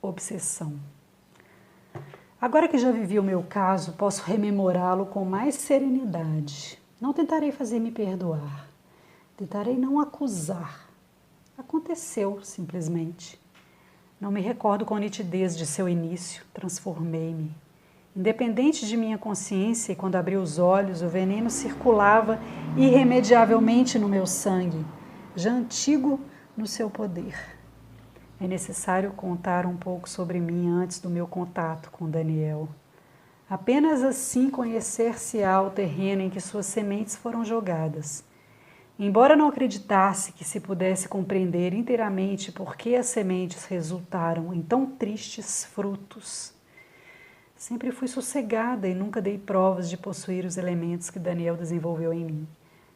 obsessão. Agora que já vivi o meu caso, posso rememorá-lo com mais serenidade. Não tentarei fazer-me perdoar. Tentarei não acusar. Aconteceu, simplesmente. Não me recordo com nitidez de seu início. Transformei-me. Independente de minha consciência, e quando abri os olhos, o veneno circulava irremediavelmente no meu sangue, já antigo no seu poder. É necessário contar um pouco sobre mim antes do meu contato com Daniel. Apenas assim conhecer-se-á o terreno em que suas sementes foram jogadas. Embora não acreditasse que se pudesse compreender inteiramente por que as sementes resultaram em tão tristes frutos, sempre fui sossegada e nunca dei provas de possuir os elementos que Daniel desenvolveu em mim.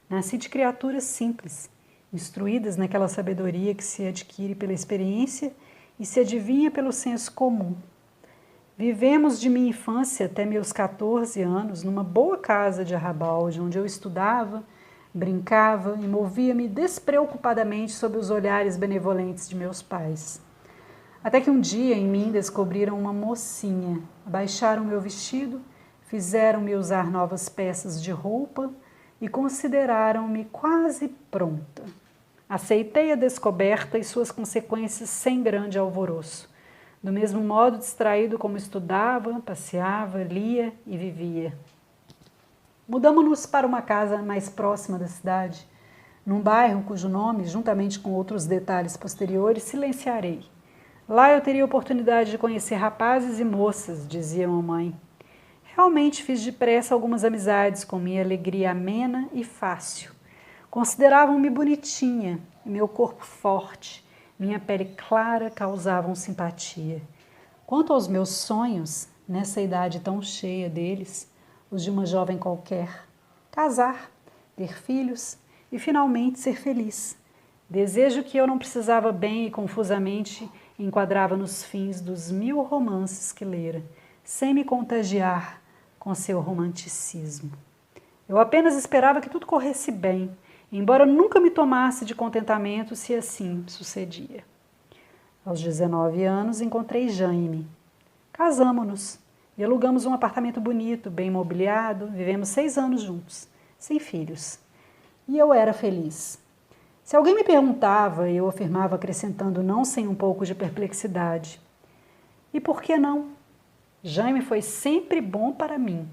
Nasci de criaturas simples, instruídas naquela sabedoria que se adquire pela experiência e se adivinha pelo senso comum. Vivemos de minha infância até meus 14 anos numa boa casa de Arrabalde, onde eu estudava, brincava e movia-me despreocupadamente sob os olhares benevolentes de meus pais. Até que um dia em mim descobriram uma mocinha, abaixaram meu vestido, fizeram-me usar novas peças de roupa e consideraram-me quase pronta. Aceitei a descoberta e suas consequências sem grande alvoroço. Do mesmo modo distraído como estudava, passeava, lia e vivia. Mudamos-nos para uma casa mais próxima da cidade, num bairro cujo nome, juntamente com outros detalhes posteriores, silenciarei. Lá eu teria oportunidade de conhecer rapazes e moças, dizia mamãe. Realmente fiz depressa algumas amizades com minha alegria amena e fácil. Consideravam-me bonitinha e meu corpo forte, minha pele clara causavam simpatia. Quanto aos meus sonhos, nessa idade tão cheia deles, os de uma jovem qualquer, casar, ter filhos e finalmente ser feliz. Desejo que eu não precisava bem e confusamente enquadrava nos fins dos 1000 romances que lera, sem me contagiar com seu romanticismo. Eu apenas esperava que tudo corresse bem, embora nunca me tomasse de contentamento se assim sucedia. Aos 19 anos encontrei Jaime. Casamo-nos e alugamos um apartamento bonito, bem mobiliado, vivemos 6 anos juntos, sem filhos. E eu era feliz. Se alguém me perguntava, eu afirmava acrescentando não sem um pouco de perplexidade. E por que não? Jaime foi sempre bom para mim.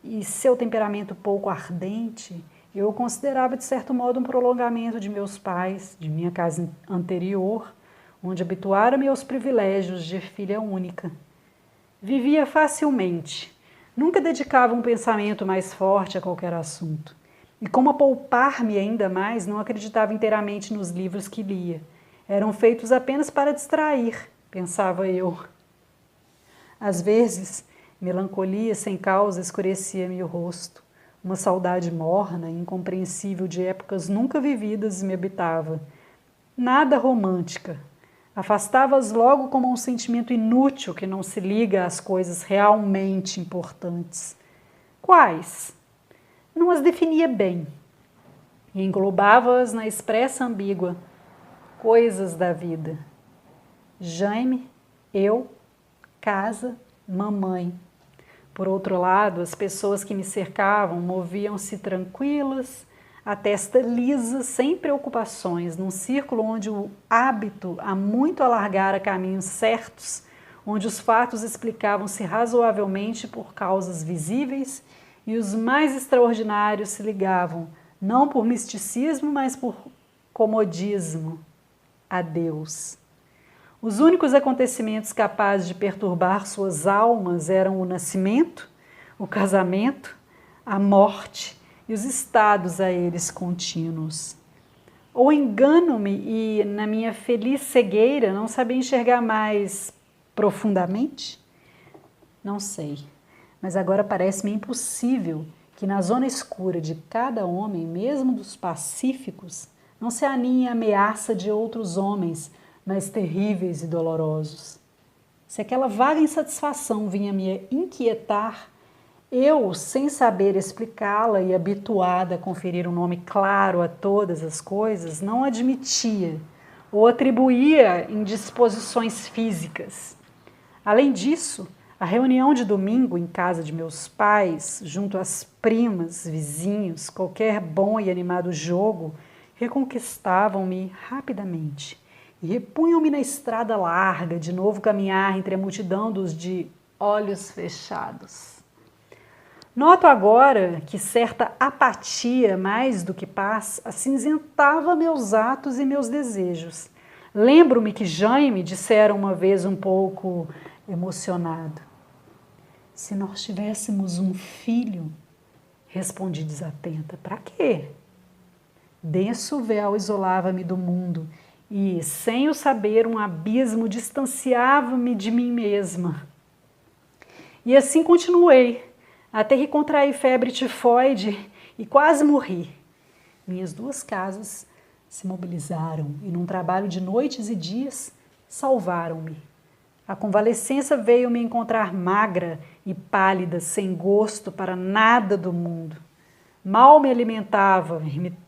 E seu temperamento pouco ardente, eu o considerava de certo modo um prolongamento de meus pais, de minha casa anterior, onde habituara-me aos privilégios de filha única. Vivia facilmente, nunca dedicava um pensamento mais forte a qualquer assunto. E como a poupar-me ainda mais, não acreditava inteiramente nos livros que lia. Eram feitos apenas para distrair, pensava eu. Às vezes, melancolia sem causa escurecia-me o rosto. Uma saudade morna e incompreensível de épocas nunca vividas me habitava. Nada romântica. Afastava-as logo como um sentimento inútil que não se liga às coisas realmente importantes. Quais? Não as definia bem. E englobava-as na expressa ambígua. Coisas da vida. Jaime, eu, casa, mamãe. Por outro lado, as pessoas que me cercavam moviam-se tranquilas, a testa lisa, sem preocupações, num círculo onde o hábito há muito alargara caminhos certos, onde os fatos explicavam-se razoavelmente por causas visíveis e os mais extraordinários se ligavam, não por misticismo, mas por comodismo, a Deus. Os únicos acontecimentos capazes de perturbar suas almas eram o nascimento, o casamento, a morte e os estados a eles contínuos. Ou engano-me e, na minha feliz cegueira, não sabia enxergar mais profundamente? Não sei, mas agora parece-me impossível que na zona escura de cada homem, mesmo dos pacíficos, não se aninhe a ameaça de outros homens mais terríveis e dolorosos. Se aquela vaga insatisfação vinha me inquietar, eu, sem saber explicá-la e habituada a conferir um nome claro a todas as coisas, não admitia, ou atribuía indisposições físicas. Além disso, a reunião de domingo em casa de meus pais, junto às primas, vizinhos, qualquer bom e animado jogo, reconquistavam-me rapidamente e repunham-me na estrada larga, de novo caminhar entre a multidão dos de olhos fechados. Noto agora que certa apatia, mais do que paz, acinzentava meus atos e meus desejos. Lembro-me que Jaime dissera uma vez um pouco emocionado: se nós tivéssemos um filho, respondi desatenta, para quê? Denso véu isolava-me do mundo e, sem o saber, um abismo distanciava-me de mim mesma. E assim continuei, até que contraí febre tifoide e quase morri. Minhas duas casas se mobilizaram e, num trabalho de noites e dias, salvaram-me. A convalescença veio me encontrar magra e pálida, sem gosto para nada do mundo. Mal me alimentava,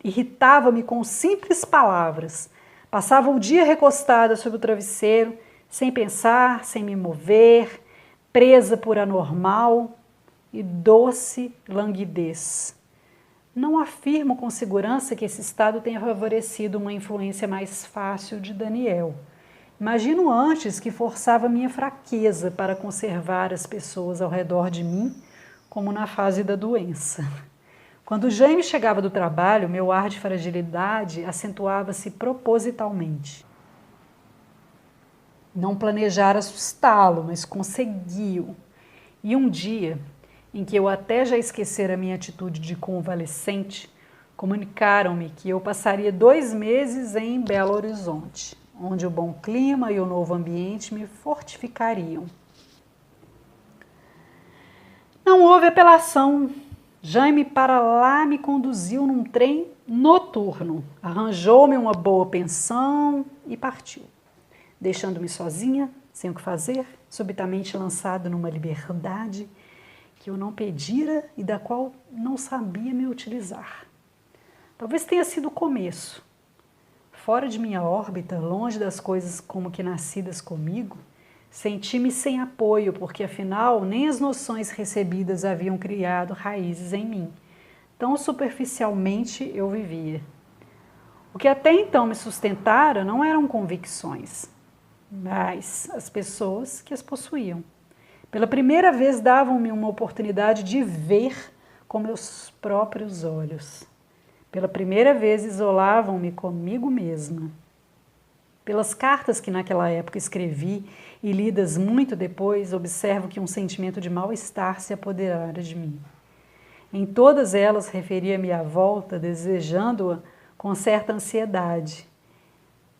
irritava-me com simples palavras. Passava o dia recostada sobre o travesseiro, sem pensar, sem me mover, presa por anormal e doce languidez. Não afirmo com segurança que esse estado tenha favorecido uma influência mais fácil de Daniel. Imagino antes que forçava minha fraqueza para conservar as pessoas ao redor de mim, como na fase da doença. Quando Jaime chegava do trabalho, meu ar de fragilidade acentuava-se propositalmente. Não planejara assustá-lo, mas conseguiu. E um dia, em que eu até já esquecera minha atitude de convalescente, comunicaram-me que eu passaria 2 meses em Belo Horizonte, onde o bom clima e o novo ambiente me fortificariam. Não houve apelação. Jaime para lá me conduziu num trem noturno, arranjou-me uma boa pensão e partiu, deixando-me sozinha, sem o que fazer, subitamente lançado numa liberdade que eu não pedira e da qual não sabia me utilizar. Talvez tenha sido o começo. Fora de minha órbita, longe das coisas como que nascidas comigo, senti-me sem apoio, porque afinal nem as noções recebidas haviam criado raízes em mim. Tão superficialmente eu vivia. O que até então me sustentara não eram convicções, mas as pessoas que as possuíam. Pela primeira vez davam-me uma oportunidade de ver com meus próprios olhos. Pela primeira vez isolavam-me comigo mesma. Pelas cartas que naquela época escrevi e lidas muito depois, observo que um sentimento de mal-estar se apoderara de mim. Em todas elas referia-me à volta, desejando-a com certa ansiedade.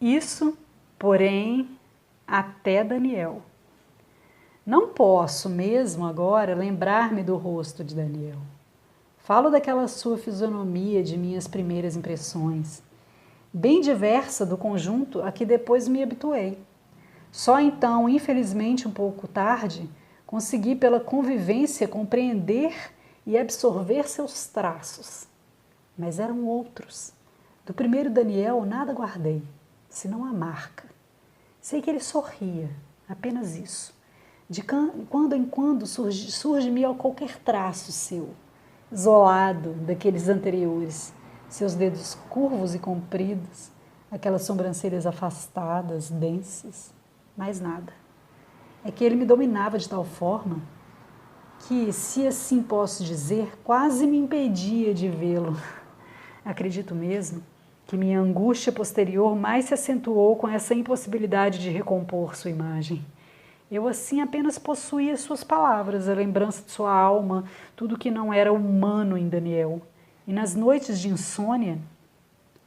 Isso, porém, até Daniel. Não posso mesmo agora lembrar-me do rosto de Daniel. Falo daquela sua fisionomia de minhas primeiras impressões, bem diversa do conjunto a que depois me habituei. Só então, infelizmente um pouco tarde, consegui pela convivência compreender e absorver seus traços. Mas eram outros. Do primeiro Daniel nada guardei, senão a marca. Sei que ele sorria, apenas isso. De quando em quando surge-me qualquer traço seu, isolado daqueles anteriores, seus dedos curvos e compridos, aquelas sobrancelhas afastadas, densas, mais nada. É que ele me dominava de tal forma que, se assim posso dizer, quase me impedia de vê-lo. Acredito mesmo que minha angústia posterior mais se acentuou com essa impossibilidade de recompor sua imagem. Eu assim apenas possuía suas palavras, a lembrança de sua alma, tudo que não era humano em Daniel. E nas noites de insônia,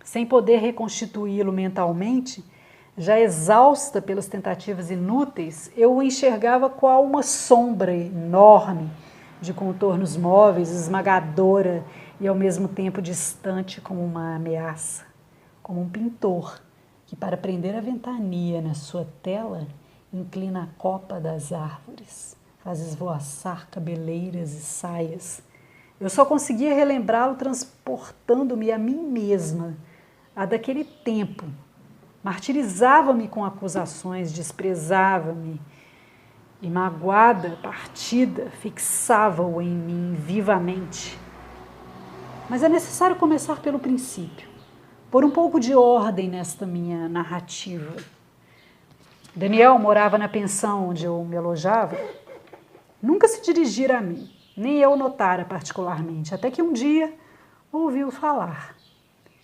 sem poder reconstituí-lo mentalmente, já exausta pelas tentativas inúteis, eu o enxergava qual uma sombra enorme, de contornos móveis, esmagadora e ao mesmo tempo distante como uma ameaça, como um pintor que, para prender a ventania na sua tela, inclina a copa das árvores, faz esvoaçar cabeleiras e saias. Eu só conseguia relembrá-lo transportando-me a mim mesma, a daquele tempo, Martirizava-me com acusações, desprezava-me e, magoada, partida, fixava-o em mim vivamente. Mas é necessário começar pelo princípio, pôr um pouco de ordem nesta minha narrativa. Daniel morava na pensão onde eu me alojava. Nunca se dirigira a mim, nem eu notara particularmente, até que um dia ouvi-o falar,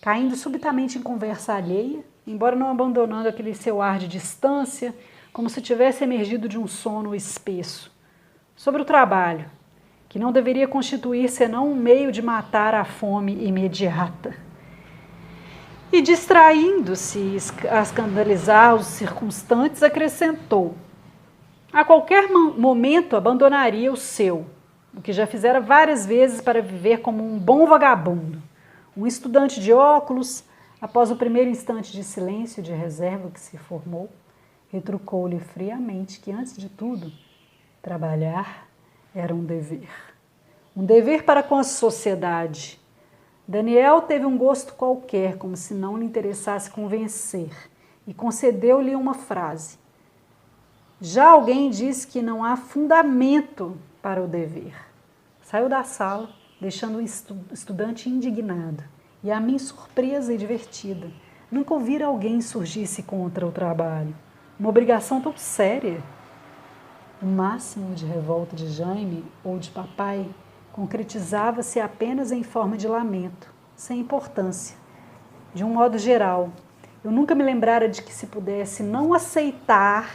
caindo subitamente em conversa alheia, embora não abandonando aquele seu ar de distância, como se tivesse emergido de um sono espesso, sobre o trabalho, que não deveria constituir senão um meio de matar a fome imediata. E, distraindo-se a escandalizar os circunstantes, acrescentou: a qualquer momento abandonaria o seu, o que já fizera várias vezes para viver como um bom vagabundo, um estudante de óculos. Após o primeiro instante de silêncio e de reserva que se formou, retrucou-lhe friamente que, antes de tudo, trabalhar era um dever. Um dever para com a sociedade. Daniel teve um gosto qualquer, como se não lhe interessasse convencer, e concedeu-lhe uma frase. Já alguém disse que não há fundamento para o dever. Saiu da sala, deixando o estudante indignado, e a mim surpresa e divertida. Nunca ouvira alguém insurgir-se contra o trabalho. Uma obrigação tão séria. O máximo de revolta de Jaime ou de papai concretizava-se apenas em forma de lamento, sem importância. De um modo geral, eu nunca me lembrara de que se pudesse não aceitar,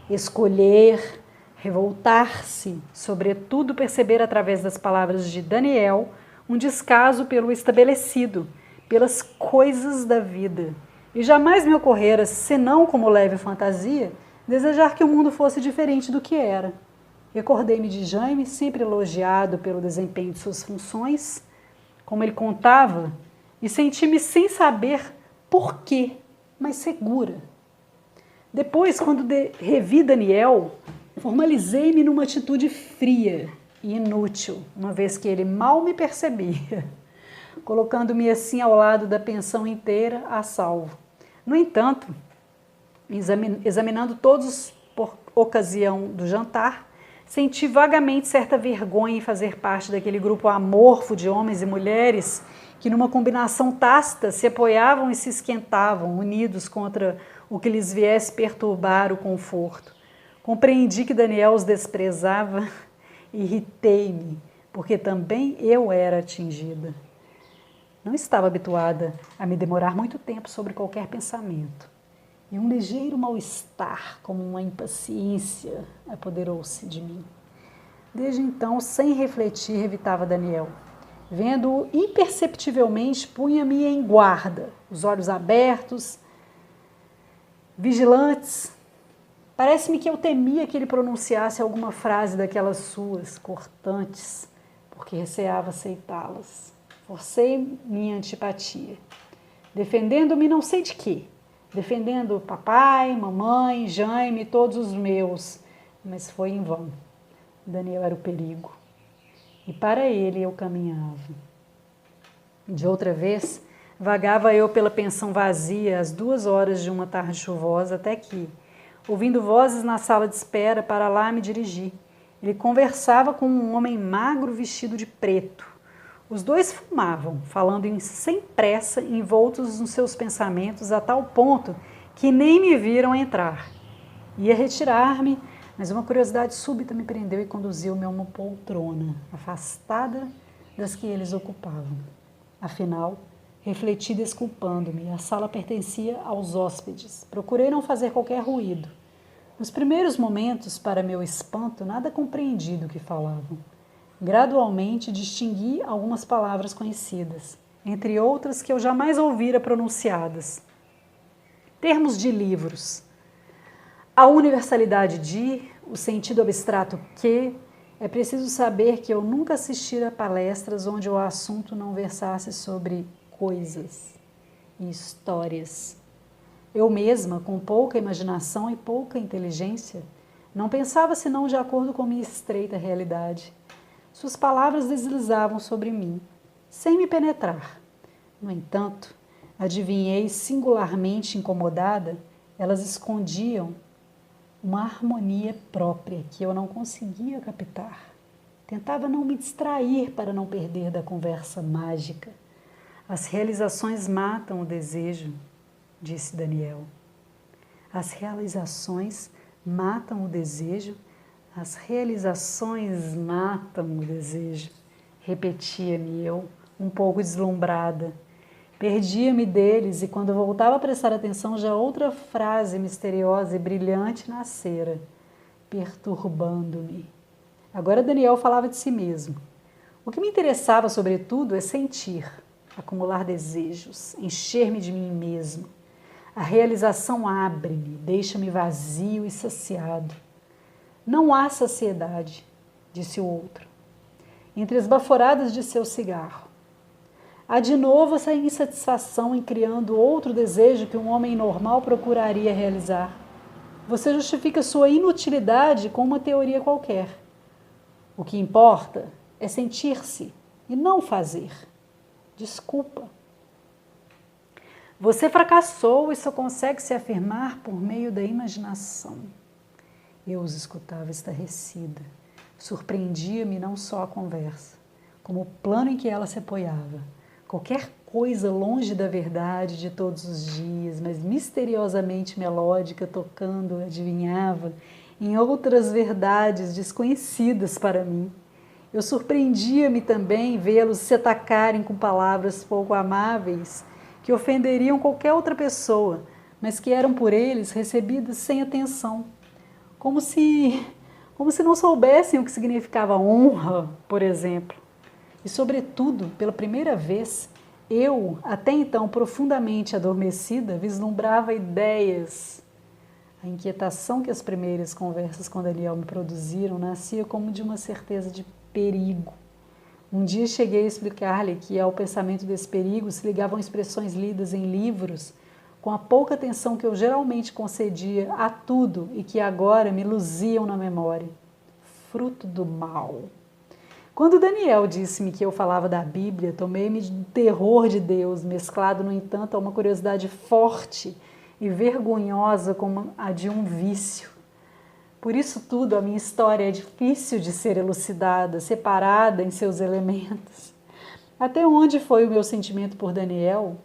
escolher, revoltar-se, sobretudo perceber através das palavras de Daniel um descaso pelo estabelecido, pelas coisas da vida. E jamais me ocorrera, senão como leve fantasia, desejar que o mundo fosse diferente do que era. Recordei-me de Jaime, sempre elogiado pelo desempenho de suas funções, como ele contava, e senti-me sem saber por quê, mas segura. Depois, quando revi Daniel, formalizei-me numa atitude fria e inútil, uma vez que ele mal me percebia, colocando-me assim ao lado da pensão inteira a salvo. No entanto, examinando todos por ocasião do jantar, senti vagamente certa vergonha em fazer parte daquele grupo amorfo de homens e mulheres que, numa combinação tácita, se apoiavam e se esquentavam, unidos contra o que lhes viesse perturbar o conforto. Compreendi que Daniel os desprezava e irritei-me, porque também eu era atingida. Não estava habituada a me demorar muito tempo sobre qualquer pensamento. E um ligeiro mal-estar, como uma impaciência, apoderou-se de mim. Desde então, sem refletir, evitava Daniel. Vendo-o imperceptivelmente, punha-me em guarda, os olhos abertos, vigilantes. Parece-me que eu temia que ele pronunciasse alguma frase daquelas suas, cortantes, porque receava aceitá-las. Forcei minha antipatia, defendendo-me não sei de quê, defendendo papai, mamãe, Jaime, todos os meus, mas foi em vão. Daniel era o perigo, e para ele eu caminhava. De outra vez, vagava eu pela pensão vazia às 2 horas de uma tarde chuvosa, até que, ouvindo vozes na sala de espera, para lá me dirigi. Ele conversava com um homem magro vestido de preto. Os dois fumavam, falando sem pressa, envoltos nos seus pensamentos, a tal ponto que nem me viram entrar. Ia retirar-me, mas uma curiosidade súbita me prendeu e conduziu-me a uma poltrona, afastada das que eles ocupavam. Afinal, refleti desculpando-me, a sala pertencia aos hóspedes. Procurei não fazer qualquer ruído. Nos primeiros momentos, para meu espanto, nada compreendi do que falavam. Gradualmente distingui algumas palavras conhecidas, entre outras que eu jamais ouvira pronunciadas. Termos de livros. A universalidade de, o sentido abstrato que, é preciso saber que eu nunca assisti a palestras onde o assunto não versasse sobre coisas e histórias. Eu mesma, com pouca imaginação e pouca inteligência, não pensava senão de acordo com minha estreita realidade. Suas palavras deslizavam sobre mim, sem me penetrar. No entanto, adivinhei singularmente incomodada, elas escondiam uma harmonia própria que eu não conseguia captar. Tentava não me distrair para não perder da conversa mágica. As realizações matam o desejo, disse Daniel. As realizações matam o desejo, as realizações matam o desejo, repetia-me eu, um pouco deslumbrada. Perdia-me deles e quando voltava a prestar atenção já outra frase misteriosa e brilhante nascera, perturbando-me. Agora Daniel falava de si mesmo. O que me interessava sobretudo é sentir, acumular desejos, encher-me de mim mesmo. A realização abre-me, deixa-me vazio e saciado. Não há saciedade, disse o outro, entre as baforadas de seu cigarro. Há de novo essa insatisfação em criando outro desejo que um homem normal procuraria realizar. Você justifica sua inutilidade com uma teoria qualquer. O que importa é sentir-se e não fazer. Desculpa. Você fracassou e só consegue se afirmar por meio da imaginação. Eu os escutava estarrecida. Surpreendia-me não só a conversa, como o plano em que ela se apoiava. Qualquer coisa longe da verdade de todos os dias, mas misteriosamente melódica, tocando, adivinhava, em outras verdades desconhecidas para mim. Eu surpreendia-me também vê-los se atacarem com palavras pouco amáveis, que ofenderiam qualquer outra pessoa, mas que eram por eles recebidas sem atenção, como se não soubessem o que significava honra, por exemplo. E, sobretudo, pela primeira vez, eu, até então profundamente adormecida, vislumbrava ideias. A inquietação que as primeiras conversas com Daniel me produziram nascia como de uma certeza de perigo. Um dia cheguei a explicar-lhe que ao pensamento desse perigo se ligavam expressões lidas em livros, com a pouca atenção que eu geralmente concedia a tudo e que agora me luziam na memória. Fruto do mal. Quando Daniel disse-me que eu falava da Bíblia, tomei-me do terror de Deus, mesclado, no entanto, a uma curiosidade forte e vergonhosa como a de um vício. Por isso tudo, a minha história é difícil de ser elucidada, separada em seus elementos. Até onde foi o meu sentimento por Daniel?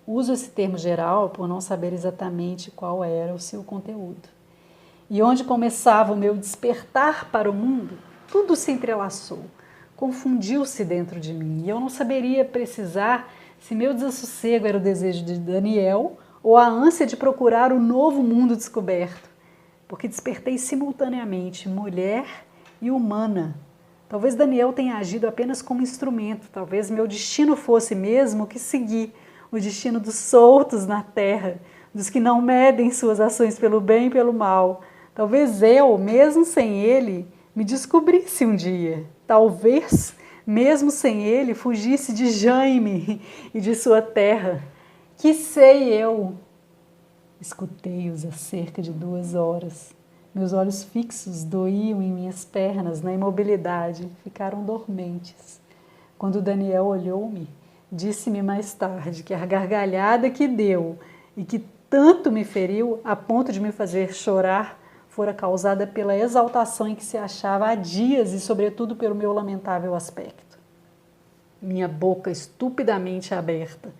Uso esse termo geral por não saber exatamente qual era o seu conteúdo. E onde começava o meu despertar para o mundo, tudo se entrelaçou, confundiu-se dentro de mim. E eu não saberia precisar se meu desassossego era o desejo de Daniel ou a ânsia de procurar o novo mundo descoberto, porque despertei simultaneamente mulher e humana. Talvez Daniel tenha agido apenas como instrumento, talvez meu destino fosse mesmo o que segui, o destino dos soltos na terra, dos que não medem suas ações pelo bem e pelo mal. Talvez eu, mesmo sem ele, me descobrisse um dia. Talvez, mesmo sem ele, fugisse de Jaime e de sua terra. Que sei eu? Escutei-os há cerca de 2 horas. Meus olhos fixos doíam em minhas pernas, na imobilidade, ficaram dormentes. Quando Daniel olhou-me, disse-me mais tarde que a gargalhada que deu e que tanto me feriu a ponto de me fazer chorar fora causada pela exaltação em que se achava há dias e, sobretudo, pelo meu lamentável aspecto. Minha boca estupidamente aberta,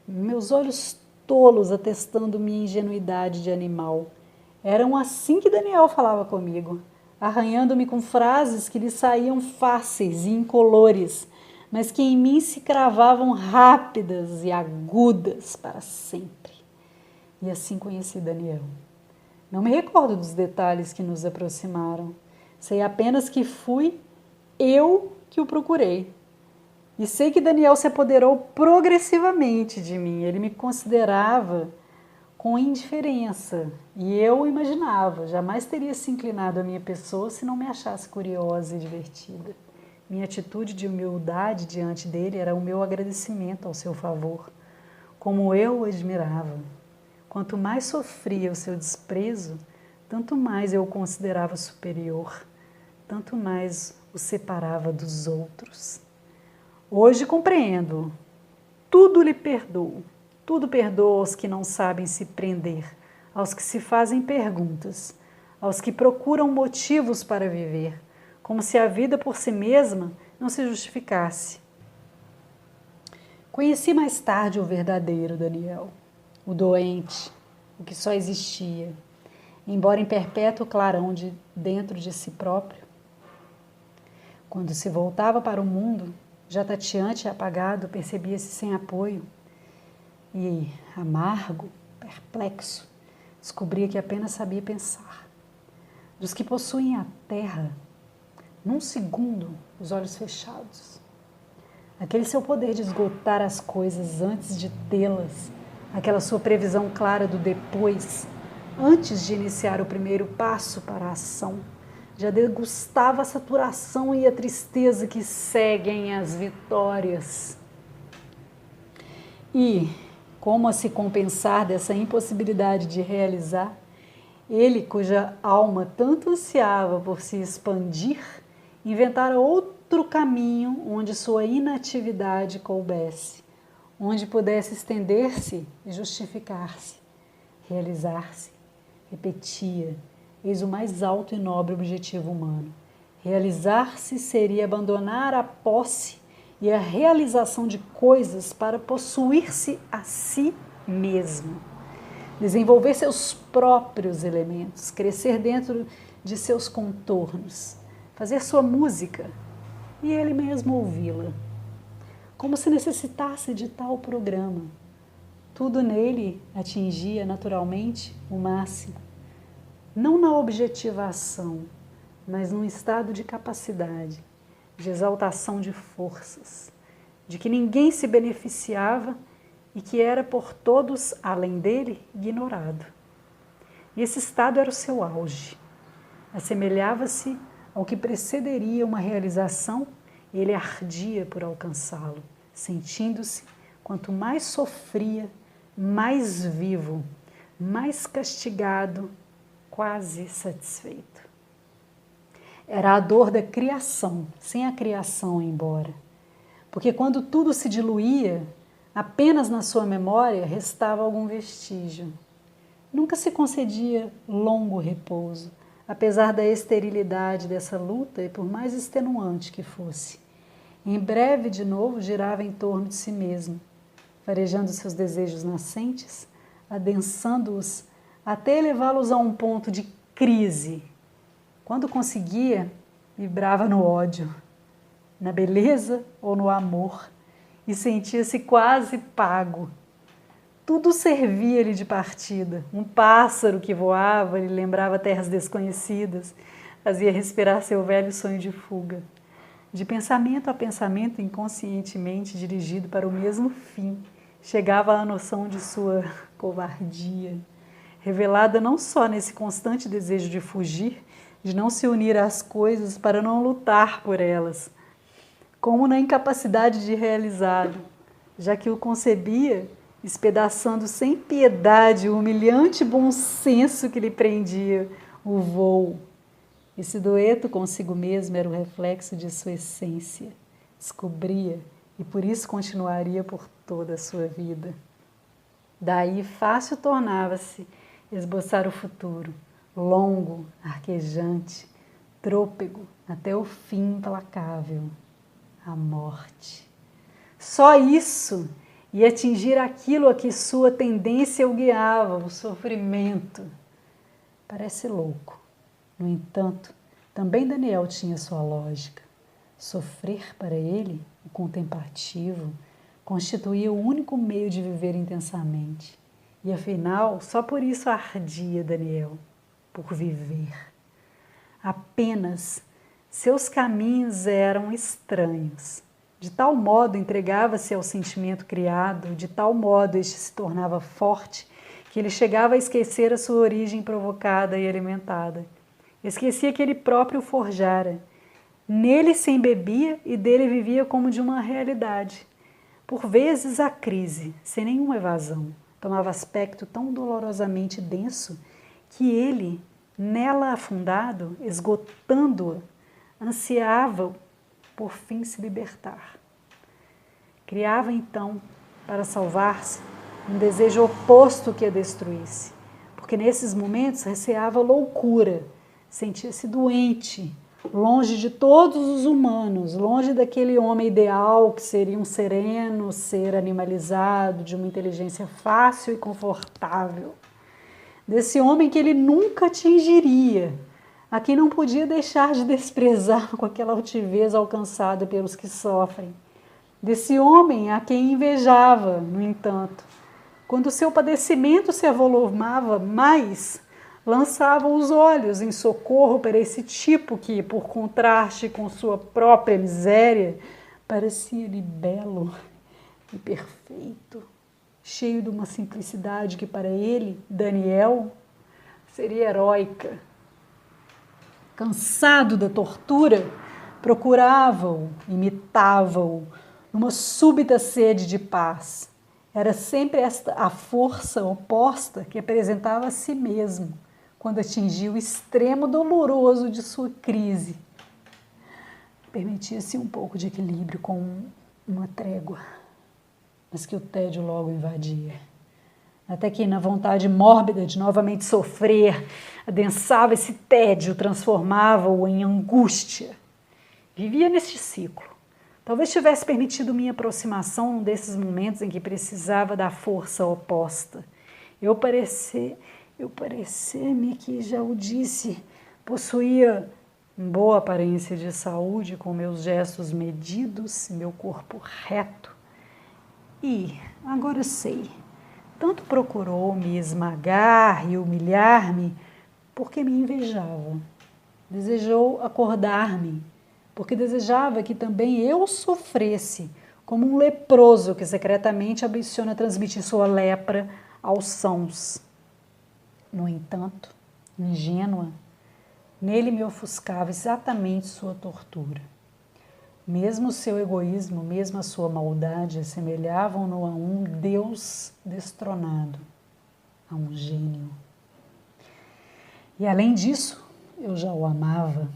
meus olhos tolos atestando minha ingenuidade de animal. Eram assim que Daniel falava comigo, arranhando-me com frases que lhe saíam fáceis e incolores, mas que em mim se cravavam rápidas e agudas para sempre. E assim conheci Daniel. Não me recordo dos detalhes que nos aproximaram. Sei apenas que fui eu que o procurei. E sei que Daniel se apoderou progressivamente de mim. Ele me considerava com indiferença. E eu imaginava, jamais teria se inclinado à minha pessoa se não me achasse curiosa e divertida. Minha atitude de humildade diante dele era o meu agradecimento ao seu favor. Como eu o admirava. Quanto mais sofria o seu desprezo, tanto mais eu o considerava superior, tanto mais o separava dos outros. Hoje compreendo, tudo lhe perdoo. Tudo perdoa aos que não sabem se prender, aos que se fazem perguntas, aos que procuram motivos para viver, como se a vida por si mesma não se justificasse. Conheci mais tarde o verdadeiro Daniel, o doente, o que só existia, embora em perpétuo clarão dentro de si próprio. Quando se voltava para o mundo, já tateante e apagado, percebia-se sem apoio e, amargo, perplexo, descobria que apenas sabia pensar. Dos que possuem a terra, num segundo, os olhos fechados. Aquele seu poder de esgotar as coisas antes de tê-las, aquela sua previsão clara do depois, antes de iniciar o primeiro passo para a ação, já degustava a saturação e a tristeza que seguem as vitórias. E, como a se compensar dessa impossibilidade de realizar, ele, cuja alma tanto ansiava por se expandir, inventara outro caminho onde sua inatividade coubesse, onde pudesse estender-se e justificar-se, realizar-se. Repetia, eis o mais alto e nobre objetivo humano. Realizar-se seria abandonar a posse e a realização de coisas para possuir-se a si mesmo. Desenvolver seus próprios elementos, crescer dentro de seus contornos, fazer sua música e ele mesmo ouvi-la. Como se necessitasse de tal programa. Tudo nele atingia naturalmente o máximo, não na objetivação, mas num estado de capacidade, de exaltação de forças, de que ninguém se beneficiava e que era por todos, além dele, ignorado. E esse estado era o seu auge. Assemelhava-se ao que precederia uma realização e ele ardia por alcançá-lo, sentindo-se, quanto mais sofria, mais vivo, mais castigado, quase satisfeito. Era a dor da criação, sem a criação embora. Porque quando tudo se diluía, apenas na sua memória restava algum vestígio. Nunca se concedia longo repouso, apesar da esterilidade dessa luta e por mais extenuante que fosse. Em breve, de novo, girava em torno de si mesmo, farejando seus desejos nascentes, adensando-os até elevá-los a um ponto de crise. Quando conseguia, vibrava no ódio, na beleza ou no amor, e sentia-se quase pago. Tudo servia-lhe de partida. Um pássaro que voava lhe lembrava terras desconhecidas, fazia respirar seu velho sonho de fuga. De pensamento a pensamento, inconscientemente dirigido para o mesmo fim, chegava à noção de sua covardia, revelada não só nesse constante desejo de fugir, de não se unir às coisas para não lutar por elas, como na incapacidade de realizá-lo, já que o concebia espedaçando sem piedade o humilhante bom senso que lhe prendia o vôo. Esse dueto consigo mesmo era o reflexo de sua essência. Descobria e por isso continuaria por toda a sua vida. Daí fácil tornava-se esboçar o futuro, longo, arquejante, trôpego, até o fim implacável, a morte. Só isso ia atingir aquilo a que sua tendência o guiava, o sofrimento. Parece louco. No entanto, também Daniel tinha sua lógica. Sofrer para ele, o contemplativo, constituía o único meio de viver intensamente. E afinal, só por isso ardia Daniel, por viver. Apenas seus caminhos eram estranhos. De tal modo entregava-se ao sentimento criado, de tal modo este se tornava forte, que ele chegava a esquecer a sua origem provocada e alimentada. Esquecia que ele próprio forjara. Nele se embebia e dele vivia como de uma realidade. Por vezes a crise, sem nenhuma evasão, tomava aspecto tão dolorosamente denso que ele, nela afundado, esgotando-a, ansiava por fim se libertar. Criava então, para salvar-se, um desejo oposto que a destruísse, porque nesses momentos receava loucura, sentia-se doente, longe de todos os humanos, longe daquele homem ideal que seria um sereno ser animalizado, de uma inteligência fácil e confortável, desse homem que ele nunca atingiria, a quem não podia deixar de desprezar com aquela altivez alcançada pelos que sofrem, desse homem a quem invejava, no entanto, quando seu padecimento se avolumava mais, lançava os olhos em socorro para esse tipo que, por contraste com sua própria miséria, parecia-lhe belo e perfeito, cheio de uma simplicidade que para ele, Daniel, seria heróica. Cansado da tortura, procurava-o, imitava-o, numa súbita sede de paz. Era sempre esta a força oposta que apresentava a si mesmo, quando atingia o extremo doloroso de sua crise. Permitia-se um pouco de equilíbrio com uma trégua, mas que o tédio logo invadia. Até que, na vontade mórbida de novamente sofrer, adensava esse tédio, transformava-o em angústia. Vivia neste ciclo. Talvez tivesse permitido minha aproximação num desses momentos em que precisava da força oposta. Eu parecer-me que já o disse, possuía boa aparência de saúde, com meus gestos medidos, meu corpo reto. E, agora sei, tanto procurou me esmagar e humilhar-me porque me invejava. Desejou acordar-me, porque desejava que também eu sofresse, como um leproso que secretamente ambiciona transmitir sua lepra aos sãos. No entanto, ingênua, nele me ofuscava exatamente sua tortura. Mesmo o seu egoísmo, mesmo a sua maldade, assemelhavam-no a um Deus destronado, a um gênio. E além disso, eu já o amava.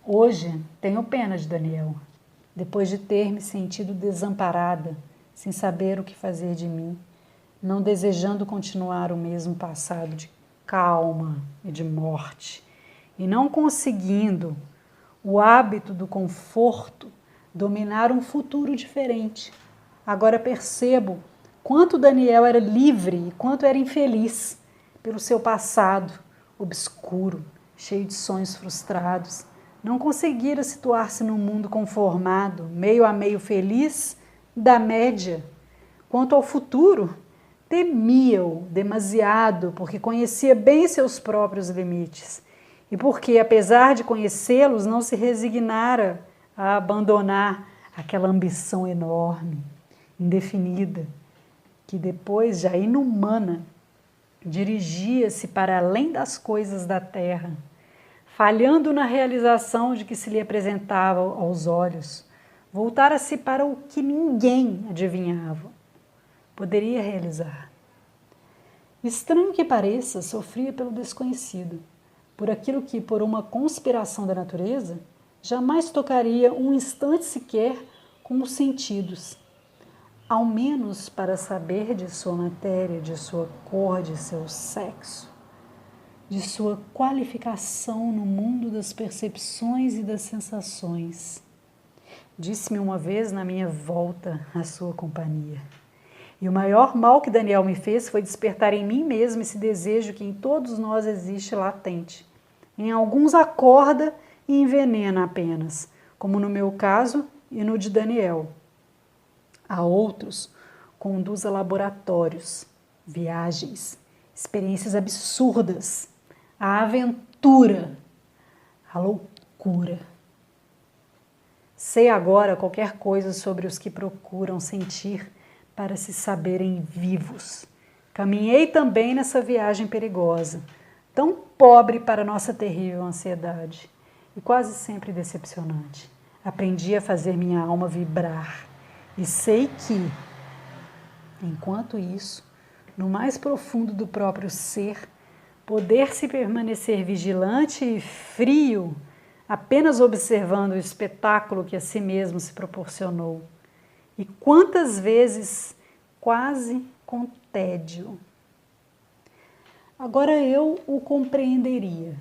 Hoje tenho pena de Daniel, depois de ter me sentido desamparada, sem saber o que fazer de mim, não desejando continuar o mesmo passado de calma e de morte, e não conseguindo o hábito do conforto dominar um futuro diferente. Agora percebo quanto Daniel era livre e quanto era infeliz pelo seu passado obscuro, cheio de sonhos frustrados. Não conseguira situar-se num mundo conformado, meio a meio feliz, da média. Quanto ao futuro, temia-o demasiado, porque conhecia bem seus próprios limites. E porque, apesar de conhecê-los, não se resignara a abandonar aquela ambição enorme, indefinida, que depois, já inumana, dirigia-se para além das coisas da terra, falhando na realização de que se lhe apresentava aos olhos, voltara-se para o que ninguém adivinhava, poderia realizar. Estranho que pareça, sofria pelo desconhecido, por aquilo que, por uma conspiração da natureza, jamais tocaria um instante sequer com os sentidos, ao menos para saber de sua matéria, de sua cor, de seu sexo, de sua qualificação no mundo das percepções e das sensações. Disse-me uma vez na minha volta à sua companhia. E o maior mal que Daniel me fez foi despertar em mim mesmo esse desejo que em todos nós existe latente. Em alguns acorda e envenena apenas, como no meu caso e no de Daniel. A outros conduz a laboratórios, viagens, experiências absurdas, a aventura, a loucura. Sei agora qualquer coisa sobre os que procuram sentir para se saberem vivos. Caminhei também nessa viagem perigosa, tão pobre para nossa terrível ansiedade e quase sempre decepcionante. Aprendi a fazer minha alma vibrar e sei que, enquanto isso, no mais profundo do próprio ser, poder-se permanecer vigilante e frio, apenas observando o espetáculo que a si mesmo se proporcionou. E quantas vezes quase com tédio. Agora eu o compreenderia,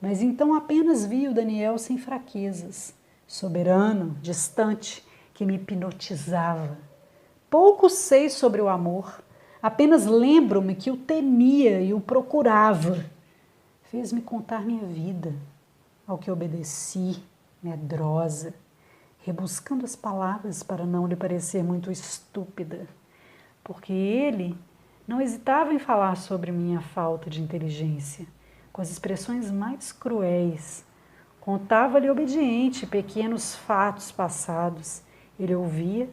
mas então apenas vi o Daniel sem fraquezas, soberano, distante, que me hipnotizava. Pouco sei sobre o amor, apenas lembro-me que o temia e o procurava. Fez-me contar minha vida, ao que obedeci, medrosa, rebuscando as palavras para não lhe parecer muito estúpida, porque ele não hesitava em falar sobre minha falta de inteligência, com as expressões mais cruéis. Contava-lhe obediente pequenos fatos passados. Ele ouvia,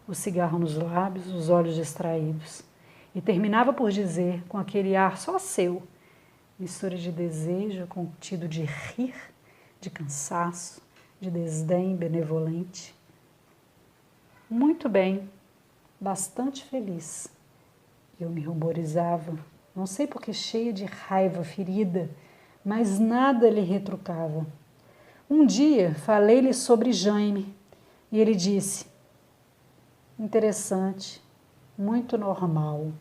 o cigarro nos lábios, os olhos distraídos, e terminava por dizer, com aquele ar só seu, mistura de desejo contido de rir, de cansaço, de desdém benevolente: muito bem, bastante feliz. Eu me ruborizava, não sei porque cheia de raiva, ferida, mas nada lhe retrucava. Um dia falei-lhe sobre Jaime e ele disse: interessante, muito normal.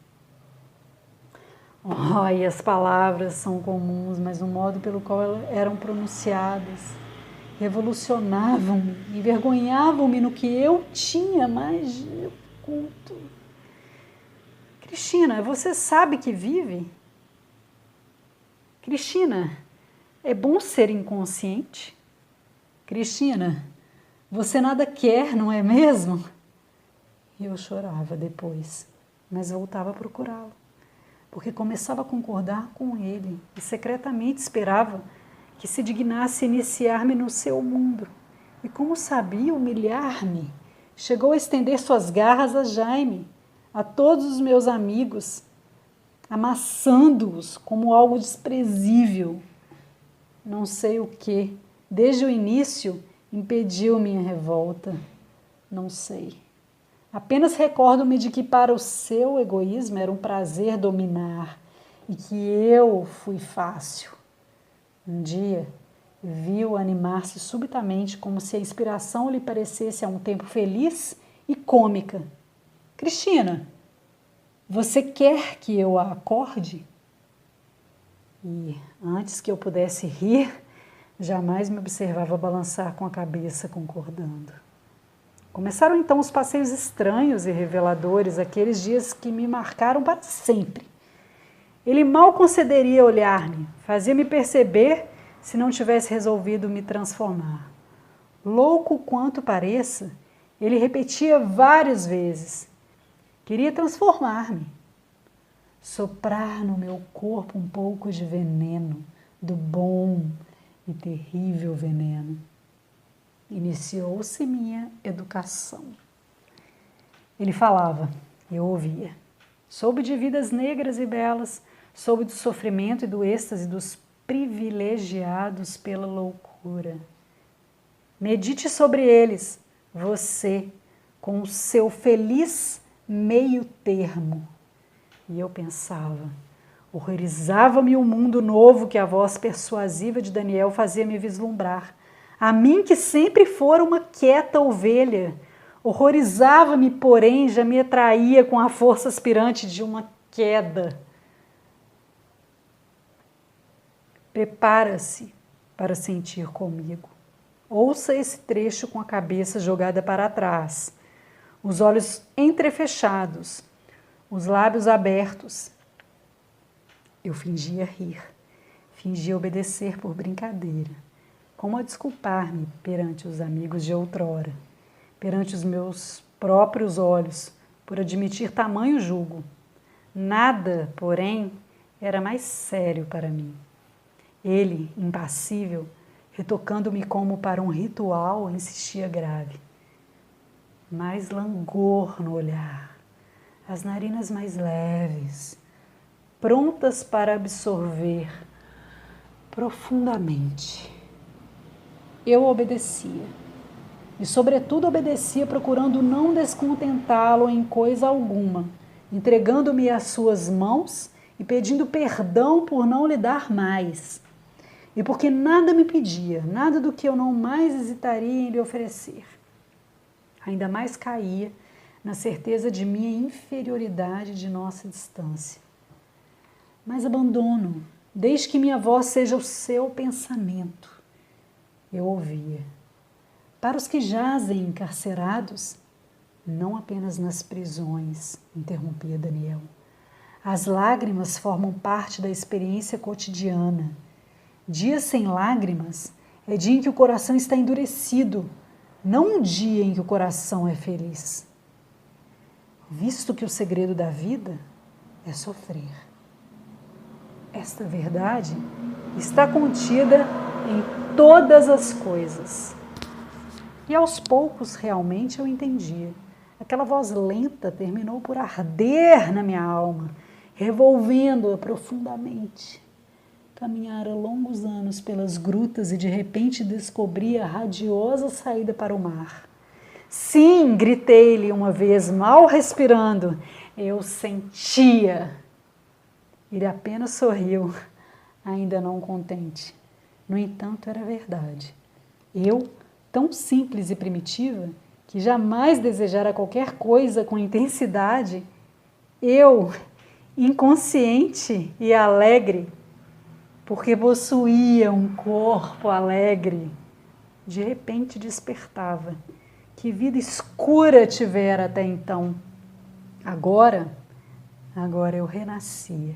Oh, e as palavras são comuns, mas o modo pelo qual elas eram pronunciadas revolucionavam-me, envergonhavam-me no que eu tinha mais de oculto. Cristina, você sabe que vive? Cristina, é bom ser inconsciente? Cristina, você nada quer, não é mesmo? E eu chorava depois, mas voltava a procurá-lo, porque começava a concordar com ele e secretamente esperava que se dignasse iniciar-me no seu mundo. E como sabia humilhar-me, chegou a estender suas garras a Jaime, a todos os meus amigos, amassando-os como algo desprezível. Não sei o que, desde o início, impediu minha revolta. Não sei. Apenas recordo-me de que para o seu egoísmo era um prazer dominar e que eu fui fácil. Um dia, vi-o animar-se subitamente como se a inspiração lhe parecesse a um tempo feliz e cômica. Cristina, você quer que eu a acorde? E antes que eu pudesse rir, jamais me observava balançar com a cabeça concordando. Começaram então os passeios estranhos e reveladores, aqueles dias que me marcaram para sempre. Ele mal concederia olhar-me, fazia-me perceber se não tivesse resolvido me transformar. Louco quanto pareça, ele repetia várias vezes: queria transformar-me, soprar no meu corpo um pouco de veneno, do bom e terrível veneno. Iniciou-se minha educação. Ele falava, eu ouvia. Soube de vidas negras e belas, soube do sofrimento e do êxtase dos privilegiados pela loucura. Medite sobre eles, você, com o seu feliz meio termo. E eu pensava, horrorizava-me o mundo novo que a voz persuasiva de Daniel fazia me vislumbrar. A mim que sempre fora uma quieta ovelha, horrorizava-me, porém, já me atraía com a força aspirante de uma queda. Prepara-se para sentir comigo. Ouça esse trecho com a cabeça jogada para trás, os olhos entrefechados, os lábios abertos. Eu fingia rir, fingia obedecer por brincadeira, como a desculpar-me perante os amigos de outrora, perante os meus próprios olhos, por admitir tamanho julgo. Nada, porém, era mais sério para mim. Ele, impassível, retocando-me como para um ritual, insistia grave. Mais langor no olhar, as narinas mais leves, prontas para absorver profundamente. Eu obedecia, e sobretudo obedecia procurando não descontentá-lo em coisa alguma, entregando-me às suas mãos e pedindo perdão por não lhe dar mais. E porque nada me pedia, nada do que eu não mais hesitaria em lhe oferecer. Ainda mais caía na certeza de minha inferioridade e de nossa distância. Mas abandono, desde que minha voz seja o seu pensamento. Eu ouvia. Para os que jazem encarcerados, não apenas nas prisões, interrompia Daniel. As lágrimas formam parte da experiência cotidiana. Dia sem lágrimas é dia em que o coração está endurecido, não um dia em que o coração é feliz. Visto que o segredo da vida é sofrer. Esta verdade está contida em todas as coisas. E aos poucos realmente eu entendia. Aquela voz lenta terminou por arder na minha alma, revolvendo-a profundamente. Caminhara longos anos pelas grutas e de repente descobri a radiosa saída para o mar. Sim, gritei-lhe uma vez, mal respirando. Eu sentia. Ele apenas sorriu, ainda não contente. No entanto, era verdade. Eu, tão simples e primitiva, que jamais desejara qualquer coisa com intensidade, eu, inconsciente e alegre, porque possuía um corpo alegre, de repente despertava. Que vida escura tivera até então. Agora eu renascia,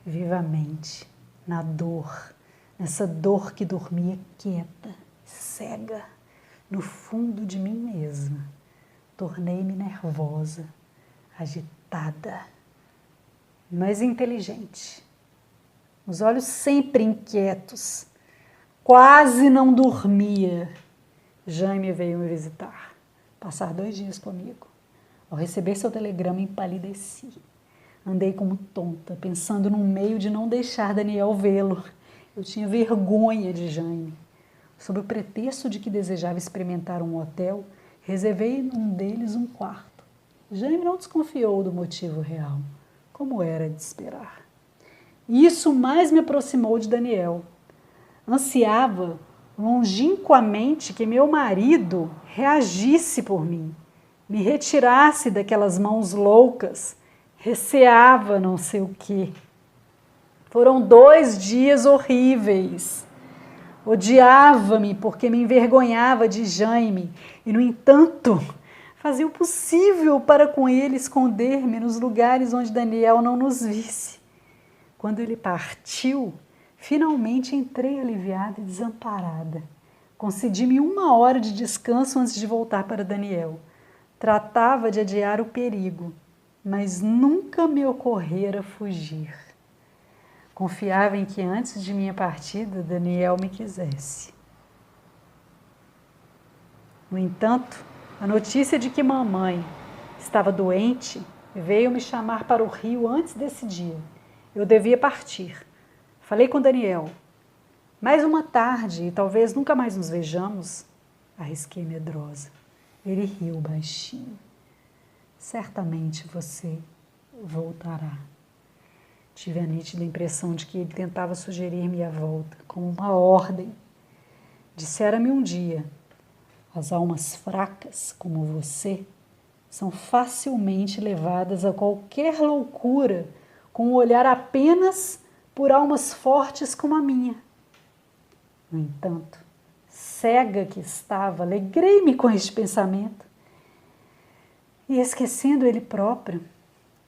vivamente, na dor, nessa dor que dormia quieta, cega, no fundo de mim mesma. Tornei-me nervosa, agitada, mas inteligente. Os olhos sempre inquietos, quase não dormia. Jaime veio me visitar, passar 2 dias comigo. Ao receber seu telegrama, empalideci. Andei como tonta, pensando num meio de não deixar Daniel vê-lo. Eu tinha vergonha de Jaime. Sob o pretexto de que desejava experimentar um hotel, reservei num deles um quarto. Jaime não desconfiou do motivo real, como era de esperar. Isso mais me aproximou de Daniel. Ansiava longínquamente que meu marido reagisse por mim, me retirasse daquelas mãos loucas, receava não sei o quê. Foram 2 dias horríveis. Odiava-me porque me envergonhava de Jaime e, no entanto, fazia o possível para com ele esconder-me nos lugares onde Daniel não nos visse. Quando ele partiu, finalmente entrei aliviada e desamparada. Concedi-me 1 hora de descanso antes de voltar para Daniel. Tratava de adiar o perigo, mas nunca me ocorrera fugir. Confiava em que antes de minha partida, Daniel me quisesse. No entanto, a notícia de que mamãe estava doente veio me chamar para o Rio antes desse dia. Eu devia partir. Falei com Daniel. Mais uma tarde, e talvez nunca mais nos vejamos, arrisquei medrosa. Ele riu baixinho. Certamente você voltará. Tive a nítida impressão de que ele tentava sugerir-me a volta, como uma ordem. Dissera-me um dia, as almas fracas, como você, são facilmente levadas a qualquer loucura, com um olhar apenas por almas fortes como a minha. No entanto, cega que estava, alegrei-me com este pensamento. E esquecendo ele próprio,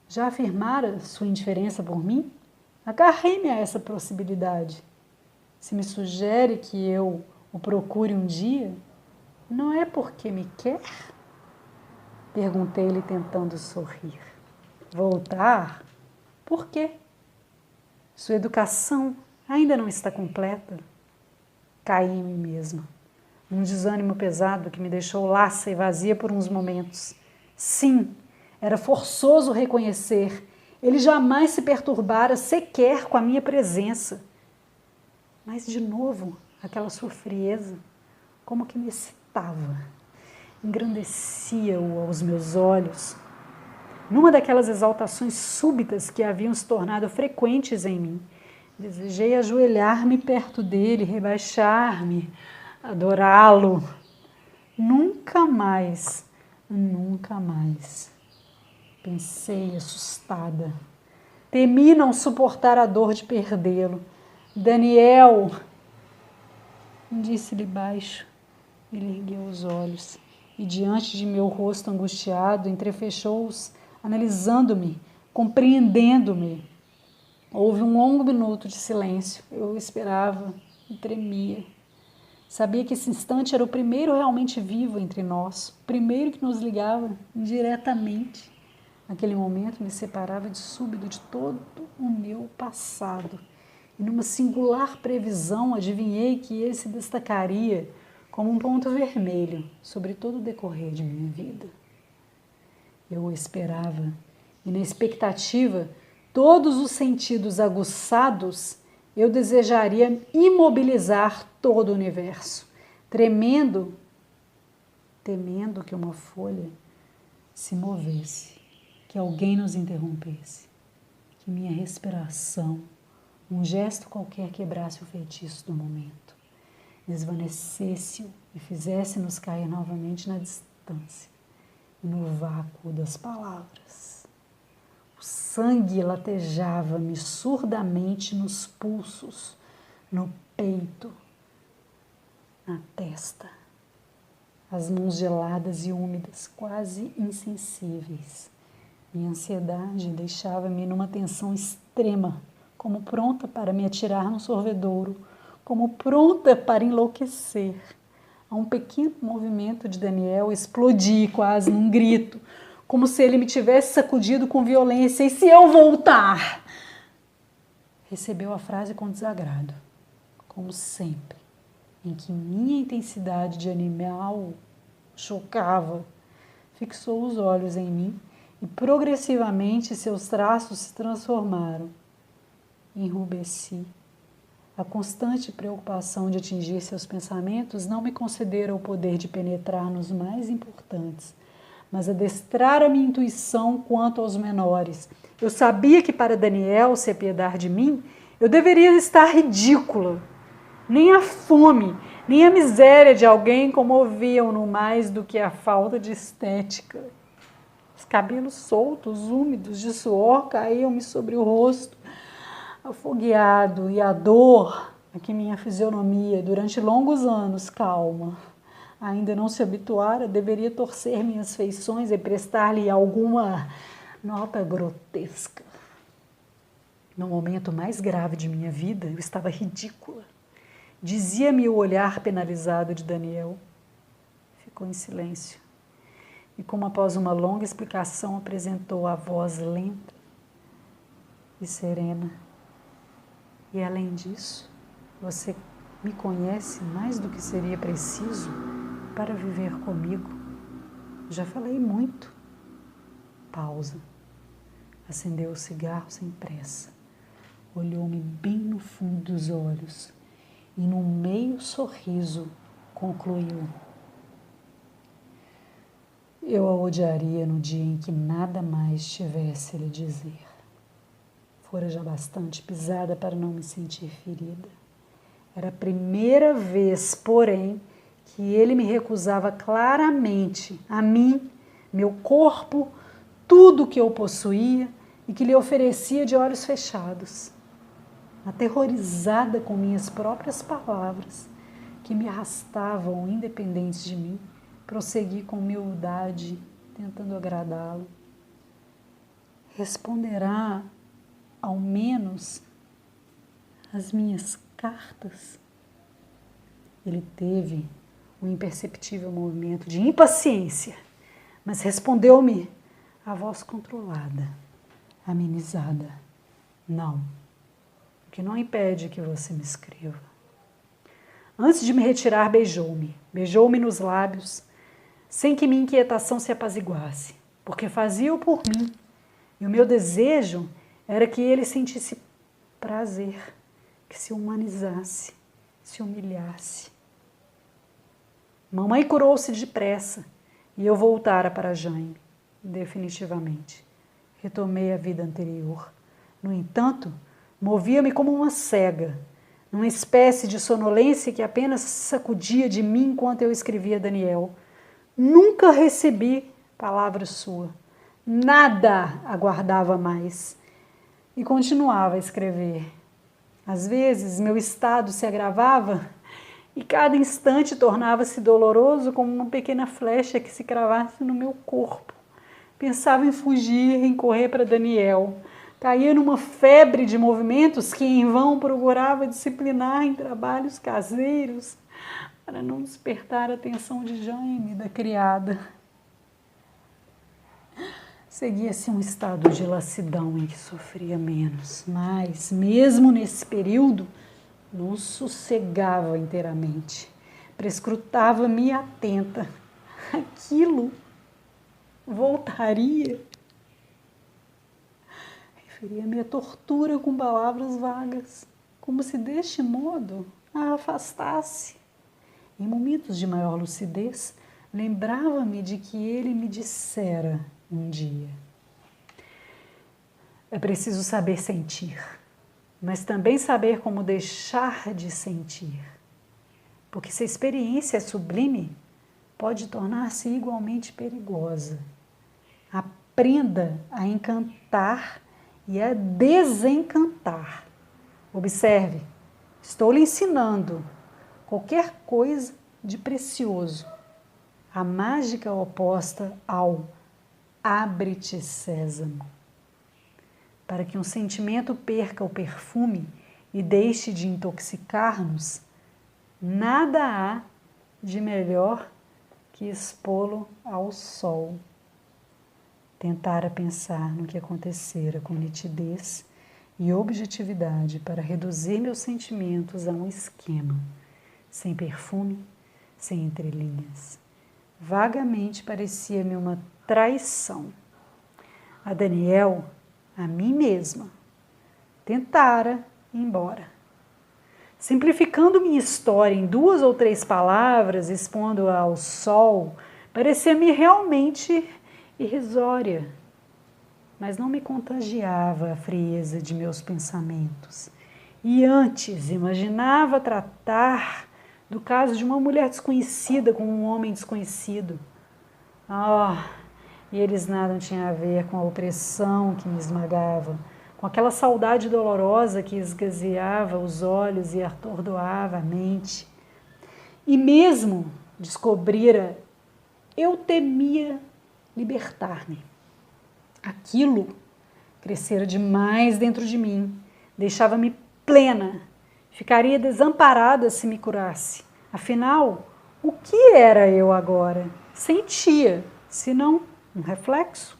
já afirmara sua indiferença por mim? Agarrei-me a essa possibilidade. Se me sugere que eu o procure um dia, não é porque me quer? Perguntei-lhe tentando sorrir. Voltar? Por quê? Sua educação ainda não está completa. Caí em mim mesma, num desânimo pesado que me deixou laça e vazia por uns momentos. Sim, era forçoso reconhecer, ele jamais se perturbara sequer com a minha presença. Mas, de novo, aquela sua frieza, como que me excitava, engrandecia-o aos meus olhos. Numa daquelas exaltações súbitas que haviam se tornado frequentes em mim, desejei ajoelhar-me perto dele, rebaixar-me, adorá-lo. Nunca mais Nunca mais. Pensei, assustada. Temi não suportar a dor de perdê-lo. Daniel, disse-lhe baixo. Ele ergueu os olhos e, diante de meu rosto angustiado, entrefechou-os, analisando-me, compreendendo-me. Houve um longo minuto de silêncio. Eu esperava e tremia. Sabia que esse instante era o primeiro realmente vivo entre nós, o primeiro que nos ligava indiretamente. Aquele momento me separava de súbito de todo o meu passado. E numa singular previsão, adivinhei que ele se destacaria como um ponto vermelho sobre todo o decorrer de minha vida. Eu o esperava, e na expectativa, todos os sentidos aguçados, eu desejaria imobilizar todo o universo, temendo que uma folha se movesse, que alguém nos interrompesse, que minha respiração, um gesto qualquer quebrasse o feitiço do momento, desvanecesse-o e fizesse-nos cair novamente na distância e no vácuo das palavras. O sangue latejava-me surdamente nos pulsos, no peito, na testa. As mãos geladas e úmidas, quase insensíveis. Minha ansiedade deixava-me numa tensão extrema, como pronta para me atirar no sorvedouro, como pronta para enlouquecer. A um pequeno movimento de Daniel, explodi quase num grito, como se ele me tivesse sacudido com violência. E se eu voltar? Recebeu a frase com desagrado, como sempre, em que minha intensidade de animal chocava. Fixou os olhos em mim e progressivamente seus traços se transformaram. Enrubesci. A constante preocupação de atingir seus pensamentos não me concedera o poder de penetrar nos mais importantes, mas adestrar a minha intuição quanto aos menores. Eu sabia que para Daniel se apiedar de mim, eu deveria estar ridícula. Nem a fome, nem a miséria de alguém comoviam-no mais do que a falta de estética. Os cabelos soltos, úmidos de suor, caíam-me sobre o rosto, afogueado, e a dor a que minha fisionomia, durante longos anos calma, ainda não se habituara, deveria torcer minhas feições e prestar-lhe alguma nota grotesca. No momento mais grave de minha vida, eu estava ridícula. Dizia-me o olhar penalizado de Daniel. Ficou em silêncio. E como após uma longa explicação apresentou a voz lenta e serena. E além disso, você me conhece mais do que seria preciso para viver comigo. Já falei muito. Pausa. Acendeu o cigarro sem pressa. Olhou-me bem no fundo dos olhos e, num meio sorriso, concluiu: eu a odiaria no dia em que nada mais tivesse a lhe dizer. Fora já bastante pisada para não me sentir ferida. Era a primeira vez, porém, que ele me recusava claramente, a mim, meu corpo, tudo o que eu possuía e que lhe oferecia de olhos fechados. Aterrorizada com minhas próprias palavras, que me arrastavam independentes de mim, prossegui com humildade, tentando agradá-lo. Responderá, ao menos, as minhas cartas? Ele teve um imperceptível movimento de impaciência, mas respondeu-me a voz controlada, amenizada: não, o que não impede que você me escreva. Antes de me retirar, beijou-me nos lábios, sem que minha inquietação se apaziguasse, porque fazia-o por mim, e o meu desejo era que ele sentisse prazer, que se humanizasse, se humilhasse. Mamãe curou-se depressa e eu voltara para Jaime, definitivamente. Retomei a vida anterior. No entanto, movia-me como uma cega, numa espécie de sonolência que apenas sacudia de mim enquanto eu escrevia a Daniel. Nunca recebi palavra sua. Nada aguardava mais. E continuava a escrever. Às vezes, meu estado se agravava e cada instante tornava-se doloroso como uma pequena flecha que se cravasse no meu corpo. Pensava em fugir, em correr para Daniel. Caía numa febre de movimentos que em vão procurava disciplinar em trabalhos caseiros para não despertar a atenção de Jaime, da criada. Seguia-se um estado de lassidão em que sofria menos, mas, mesmo nesse período, não sossegava inteiramente. Prescrutava-me atenta. Aquilo voltaria. Referia-me à tortura com palavras vagas, como se deste modo a afastasse. Em momentos de maior lucidez, lembrava-me de que ele me dissera um dia: é preciso saber sentir, mas também saber como deixar de sentir, porque se a experiência é sublime, pode tornar-se igualmente perigosa. Aprenda a encantar e a desencantar. Observe, estou lhe ensinando qualquer coisa de precioso. A mágica oposta ao abre-te sésamo. Para que um sentimento perca o perfume e deixe de intoxicar-nos, nada há de melhor que expô-lo ao sol. Tentara pensar no que acontecera com nitidez e objetividade para reduzir meus sentimentos a um esquema, sem perfume, sem entrelinhas. Vagamente parecia-me uma traição. A Daniel, a mim mesma, tentara ir embora. Simplificando minha história em 2 ou 3 palavras, expondo-a ao sol, parecia-me realmente irrisória, mas não me contagiava a frieza de meus pensamentos. E antes imaginava tratar do caso de uma mulher desconhecida com um homem desconhecido. E eles nada tinham a ver com a opressão que me esmagava, com aquela saudade dolorosa que esgazeava os olhos e atordoava a mente. E mesmo descobrira, eu temia libertar-me. Aquilo crescera demais dentro de mim, deixava-me plena, ficaria desamparada se me curasse. Afinal, o que era eu agora? Sentia, se não um reflexo.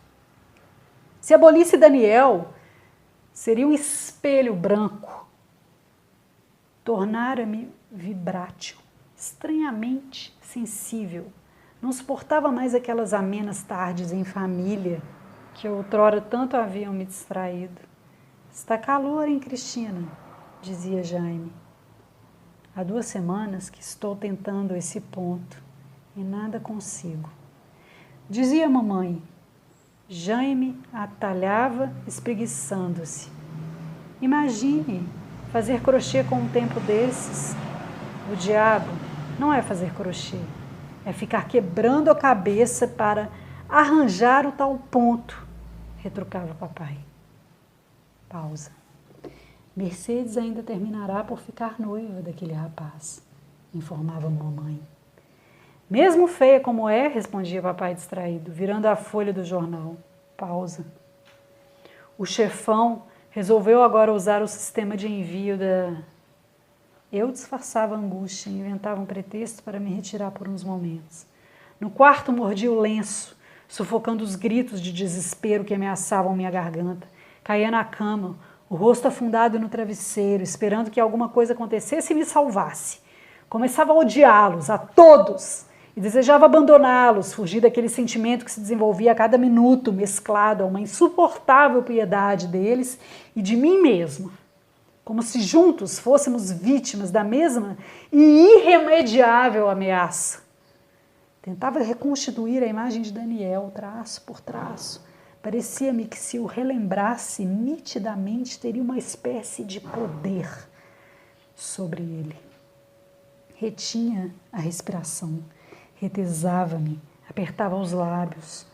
Se abolisse Daniel, seria um espelho branco. Tornara-me vibrátil, estranhamente sensível. Não suportava mais aquelas amenas tardes em família que outrora tanto haviam me distraído. Está calor, hein, Cristina? Dizia Jaime. Há 2 semanas que estou tentando esse ponto e nada consigo. Dizia a mamãe. Jaime atalhava espreguiçando-se. Imagine fazer crochê com um tempo desses. O diabo não é fazer crochê, é ficar quebrando a cabeça para arranjar o tal ponto, retrucava papai. Pausa. Mercedes ainda terminará por ficar noiva daquele rapaz, informava mamãe. Mesmo feia como é, respondia papai distraído, virando a folha do jornal. Pausa. O chefão resolveu agora usar o sistema de envio da... Eu disfarçava a angústia e inventava um pretexto para me retirar por uns momentos. No quarto mordia o lenço, sufocando os gritos de desespero que ameaçavam minha garganta. Caía na cama, o rosto afundado no travesseiro, esperando que alguma coisa acontecesse e me salvasse. Começava a odiá-los, a todos, e desejava abandoná-los, fugir daquele sentimento que se desenvolvia a cada minuto, mesclado a uma insuportável piedade deles e de mim mesma. Como se juntos fôssemos vítimas da mesma e irremediável ameaça. Tentava reconstituir a imagem de Daniel, traço por traço. Parecia-me que se o relembrasse nitidamente, teria uma espécie de poder sobre ele. Retinha a respiração, retesava-me, apertava os lábios.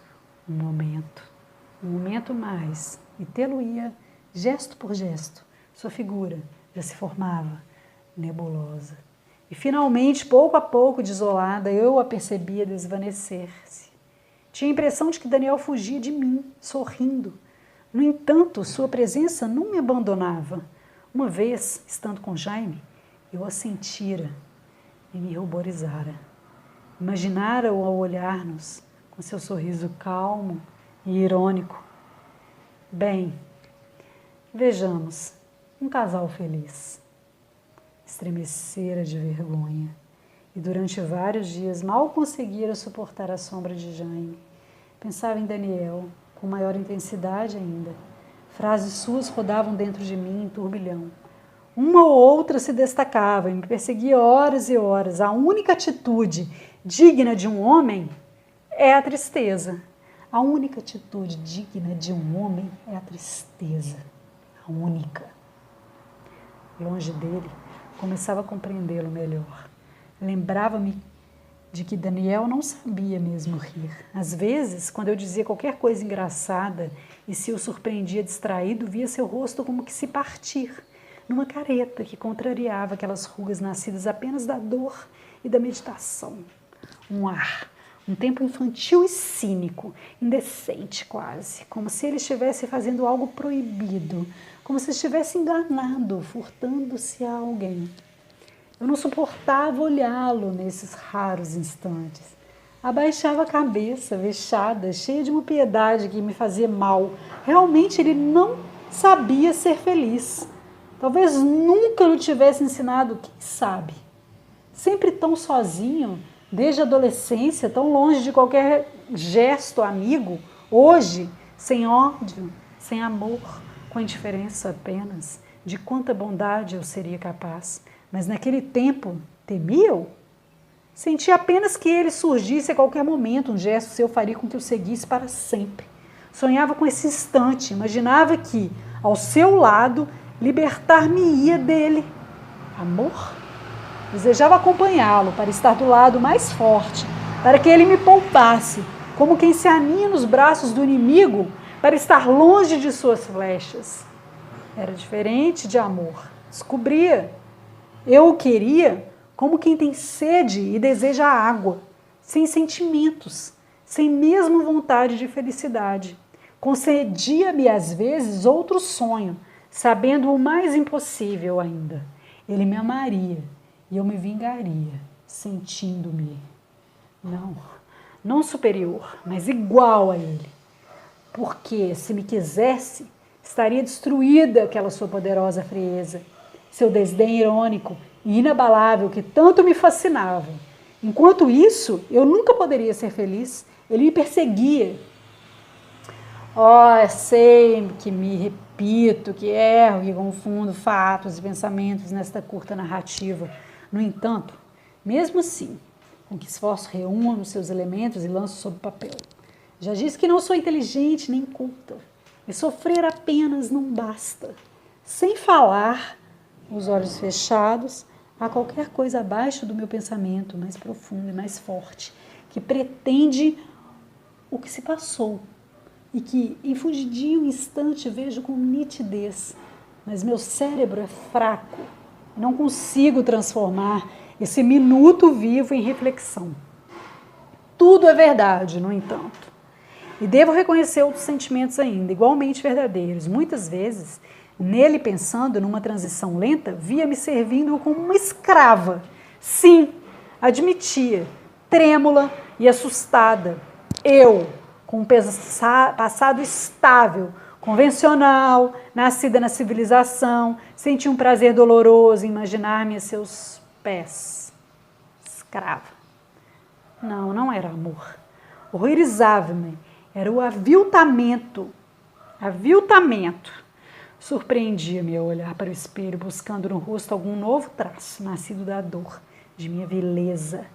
um momento mais, e tê-lo-ia, gesto por gesto, sua figura já se formava nebulosa. E finalmente, pouco a pouco, desolada, eu a percebia desvanecer-se. Tinha a impressão de que Daniel fugia de mim, sorrindo. No entanto, sua presença não me abandonava. Uma vez, estando com Jaime, eu a sentira e me ruborizara. Imaginara-o ao olhar-nos, com seu sorriso calmo e irônico. Bem, vejamos, um casal feliz. Estremecera de vergonha e durante vários dias mal conseguira suportar a sombra de Jaime. Pensava em Daniel com maior intensidade ainda. Frases suas rodavam dentro de mim em turbilhão. Uma ou outra se destacava e me perseguia horas e horas. A única atitude digna de um homem é a tristeza. A única atitude digna de um homem é a tristeza. A única. Longe dele, começava a compreendê-lo melhor. Lembrava-me de que Daniel não sabia mesmo rir. Às vezes, quando eu dizia qualquer coisa engraçada e se o surpreendia distraído, via seu rosto como que se partir, numa careta que contrariava aquelas rugas nascidas apenas da dor e da meditação. Um tempo infantil e cínico, indecente quase, como se ele estivesse fazendo algo proibido, como se estivesse enganado, furtando-se a alguém. Eu não suportava olhá-lo nesses raros instantes. Abaixava a cabeça, vexada, cheia de uma piedade que me fazia mal. Realmente ele não sabia ser feliz. Talvez nunca lhe tivesse ensinado, quem sabe. Sempre tão sozinho, desde a adolescência, tão longe de qualquer gesto amigo, hoje, sem ódio, sem amor, com indiferença apenas, de quanta bondade eu seria capaz. Mas naquele tempo, temia-o? Sentia apenas que ele surgisse a qualquer momento, um gesto seu faria com que eu seguisse para sempre. Sonhava com esse instante, imaginava que, ao seu lado, libertar-me-ia dele. Amor? Desejava acompanhá-lo para estar do lado mais forte, para que ele me poupasse, como quem se aninha nos braços do inimigo para estar longe de suas flechas. Era diferente de amor. Descobria. Eu o queria como quem tem sede e deseja água, sem sentimentos, sem mesmo vontade de felicidade. Concedia-me às vezes outro sonho, sabendo o mais impossível ainda. Ele me amaria e eu me vingaria, sentindo-me, não superior, mas igual a ele. Porque, se me quisesse, estaria destruída aquela sua poderosa frieza, seu desdém irônico e inabalável que tanto me fascinava. Enquanto isso, eu nunca poderia ser feliz. Ele me perseguia. Sei que me repito, que erro, que confundo fatos e pensamentos nesta curta narrativa. No entanto, mesmo assim, com que esforço reúno seus elementos e lanço sobre o papel. Já disse que não sou inteligente nem culta. E sofrer apenas não basta. Sem falar, os olhos fechados, há qualquer coisa abaixo do meu pensamento, mais profundo e mais forte, que pretende o que se passou e que, em fugidinho instante, vejo com nitidez. Mas meu cérebro é fraco, não consigo transformar esse minuto vivo em reflexão. Tudo é verdade, no entanto. E devo reconhecer outros sentimentos ainda, igualmente verdadeiros. Muitas vezes, nele pensando numa transição lenta, via-me servindo como uma escrava. Sim, admitia, trêmula e assustada. Eu, com um passado estável, convencional, nascida na civilização, senti um prazer doloroso em imaginar-me a seus pés. Escrava. Não era amor. Horrorizava-me. Era o aviltamento. Surpreendia-me ao olhar para o espelho, buscando no rosto algum novo traço, nascido da dor, de minha vileza,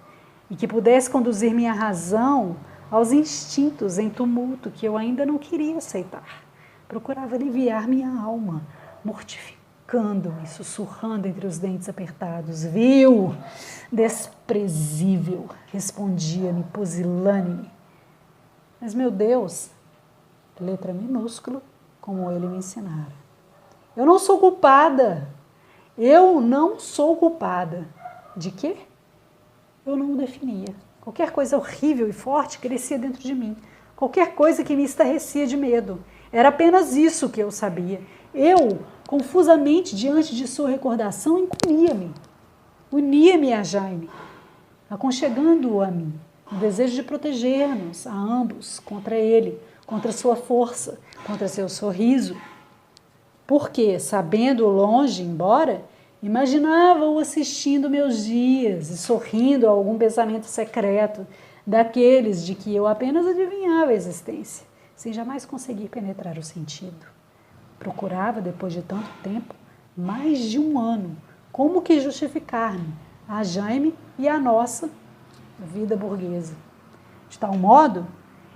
e que pudesse conduzir minha razão aos instintos em tumulto que eu ainda não queria aceitar. Procurava aliviar minha alma, mortificando-me, sussurrando entre os dentes apertados. Vil, desprezível, respondia-me pusilânime. Mas meu Deus, letra minúscula, como ele me ensinara. Eu não sou culpada. Eu não sou culpada. De quê? Eu não o definia. Qualquer coisa horrível e forte crescia dentro de mim. Qualquer coisa que me estarrecia de medo. Era apenas isso que eu sabia. Eu, confusamente, diante de sua recordação, encolhia-me. Unia-me a Jaime, aconchegando-o a mim. O desejo de proteger-nos a ambos contra ele, contra sua força, contra seu sorriso. Porque, sabendo-o longe, embora, imaginava-o assistindo meus dias e sorrindo a algum pensamento secreto, daqueles de que eu apenas adivinhava a existência, sem jamais conseguir penetrar o sentido. Procurava, depois de tanto tempo, mais de um ano, como que justificar-me a Jaime e a nossa vida burguesa. De tal modo,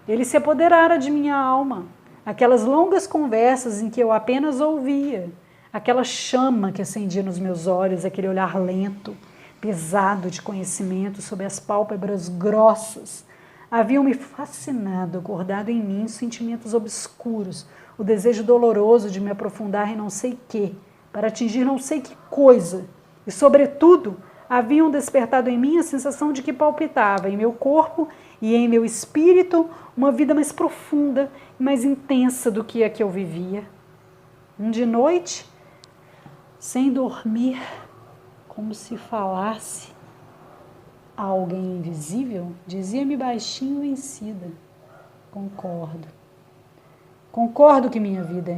ele se apoderara de minha alma, aquelas longas conversas em que eu apenas ouvia, aquela chama que acendia nos meus olhos, aquele olhar lento, pesado de conhecimento sob as pálpebras grossas, haviam-me fascinado, guardado em mim sentimentos obscuros, o desejo doloroso de me aprofundar em não sei quê, para atingir não sei que coisa, e, sobretudo, haviam despertado em mim a sensação de que palpitava em meu corpo e em meu espírito uma vida mais profunda e mais intensa do que a que eu vivia. De noite, sem dormir, como se falasse a alguém invisível, dizia-me baixinho vencida: concordo. Concordo que minha vida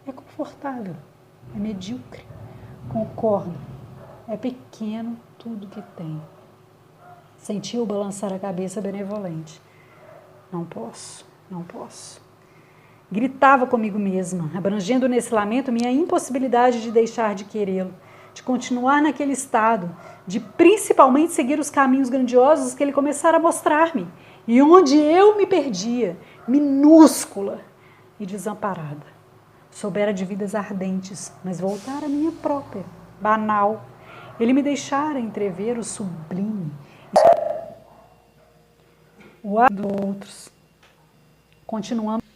é confortável, é medíocre. Concordo, é pequeno tudo que tem. Senti-o balançar a cabeça benevolente. Não posso, não posso. Gritava comigo mesma, abrangendo nesse lamento minha impossibilidade de deixar de querê-lo, de continuar naquele estado, de principalmente seguir os caminhos grandiosos que ele começara a mostrar-me, e onde eu me perdia, minúscula e desamparada. Soubera de vidas ardentes, mas voltara à minha própria, banal. Ele me deixara entrever o sublime, o ar dos outros. Continuamos